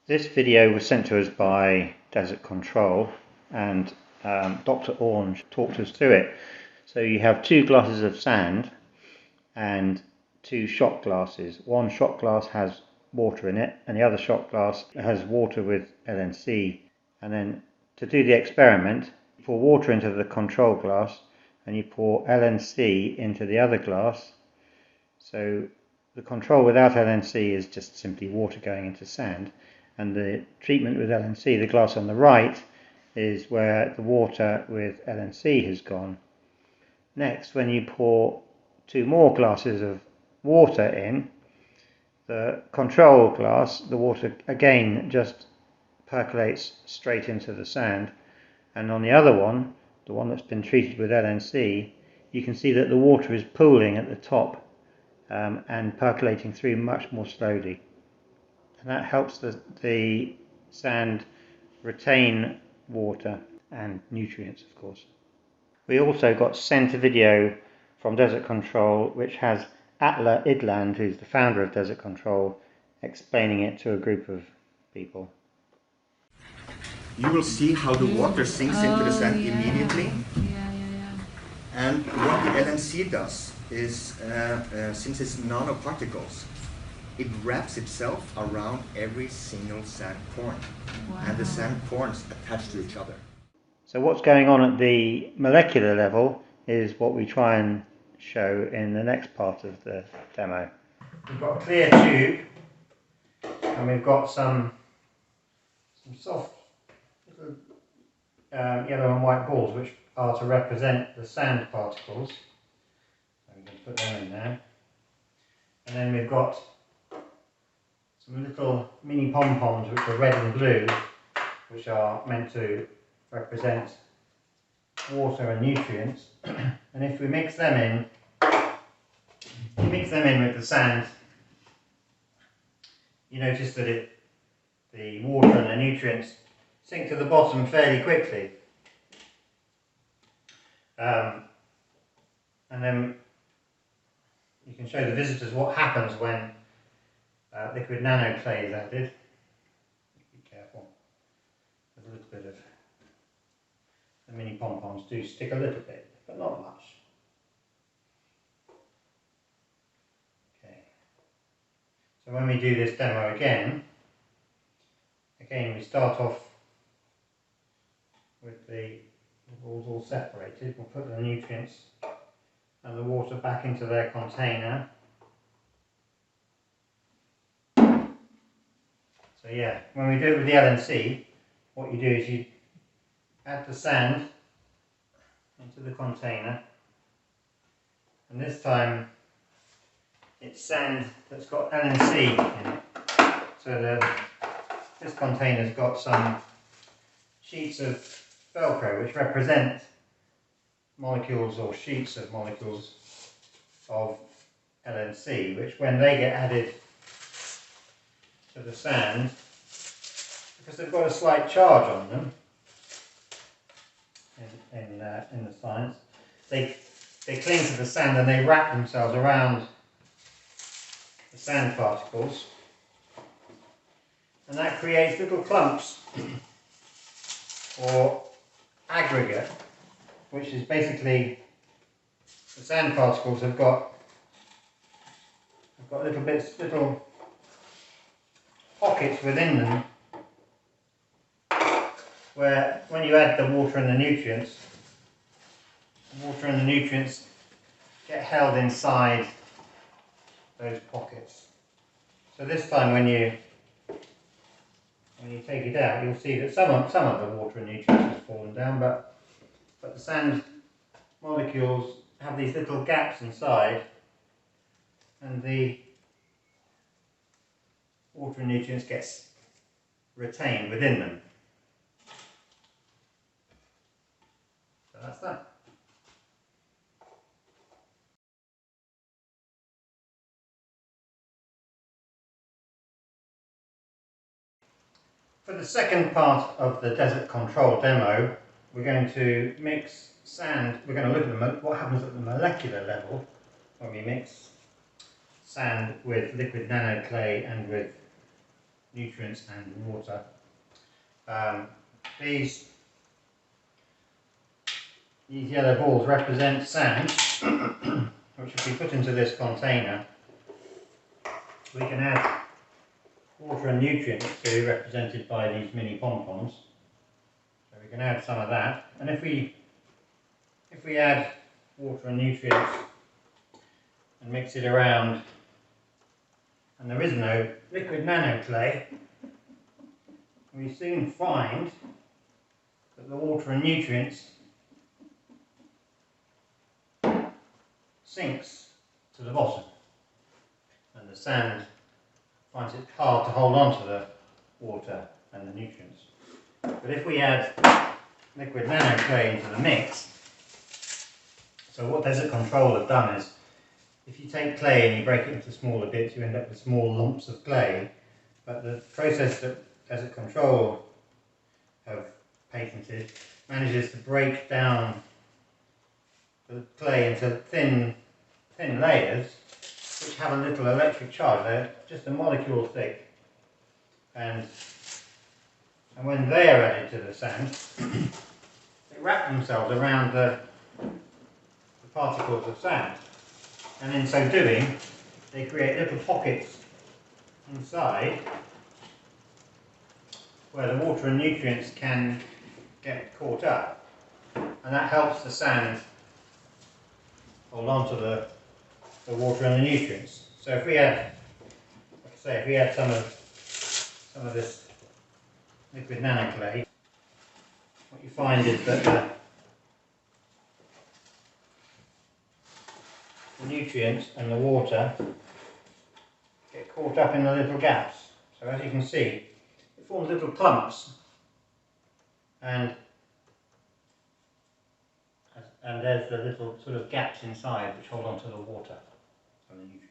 This video was sent to us by Desert Control, and Dr. Orange talked us through it. So you have two glasses of sand and two shot glasses. One shot glass has water in it and the other shot glass has water with LNC. And then to do the experiment, you pour water into the control glass and you pour LNC into the other glass. So the control without LNC is just simply water going into sand, and the treatment with LNC, the glass on the right, is where the water with LNC has gone. Next, when you pour two more glasses of water in, the control glass, the water again just percolates straight into the sand, and on the other one, the one that's been treated with LNC, you can see that the water is pooling at the top and percolating through much more slowly. And that helps the sand retain water and nutrients, of course. We also got sent a video from Desert Control which has Atla Idland, who's the founder of Desert Control, explaining it to a group of people. You will see how the water sinks into the sand immediately. And what the LNC does is, since it's nanoparticles, it wraps itself around every single sand corn. Wow. And the sand corns attach to each other. So what's going on at the molecular level is what we try and show in the next part of the demo. We've got a clear tube and we've got some soft little yellow and white balls which are to represent the sand particles. So we can put them in there. And then we've got some little mini pom-poms which are red and blue, which are meant to represent water and nutrients. And if we mix them in with the sand, you notice that the water and the nutrients sink to the bottom fairly quickly. And then you can show the visitors what happens when liquid nanoclay is added. Be careful. There's a little bit of the mini pom-poms do stick a little bit, but not much. Okay. So when we do this demo again we start off with the balls all separated. We'll put the nutrients and the water back into their container. So yeah, when we do it with the LNC, what you do is you add the sand into the container, and this time it's sand that's got LNC in it. So this container's got some sheets of Velcro which represent molecules or sheets of molecules of LNC, which when they get added to the sand, because they've got a slight charge on them in the science, they cling to the sand and they wrap themselves around the sand particles, and that creates little clumps or aggregate, which is basically the sand particles have got little pockets within them, where when you add the water and the nutrients get held inside those pockets. So this time when you take it out, you'll see that some of the water and nutrients has fallen down, but the sand molecules have these little gaps inside, and the water and nutrients gets retained within them. So that's that. For the second part of the Desert Control demo, we're going to mix sand. We're going to look at what happens at the molecular level when we mix sand with liquid nanoclay and with nutrients and water. These yellow balls represent sand, which if we put into this container, we can add water and nutrients to, represented by these mini pom-poms. So we can add some of that, and if we add water and nutrients and mix it around, and there is no liquid nanoclay, we soon find that the water and nutrients sinks to the bottom, and the sand finds it hard to hold on to the water and the nutrients. But if we add liquid nanoclay into the mix, so what Desert Control have done is, if you take clay and you break it into smaller bits, you end up with small lumps of clay. But the process that Desert Control have patented manages to break down the clay into thin layers, which have a little electric charge. They're just a molecule thick, and when they are added to the sand, they wrap themselves around the particles of sand, and in so doing they create little pockets inside where the water and nutrients can get caught up, and that helps the sand hold on to the water and the nutrients. So if we add, like I say, if we add some of this liquid nanoclay, what you find is that the nutrients and the water get caught up in the little gaps. So as you can see, it forms little clumps, and there's the little sort of gaps inside which hold on to the water and the nutrients.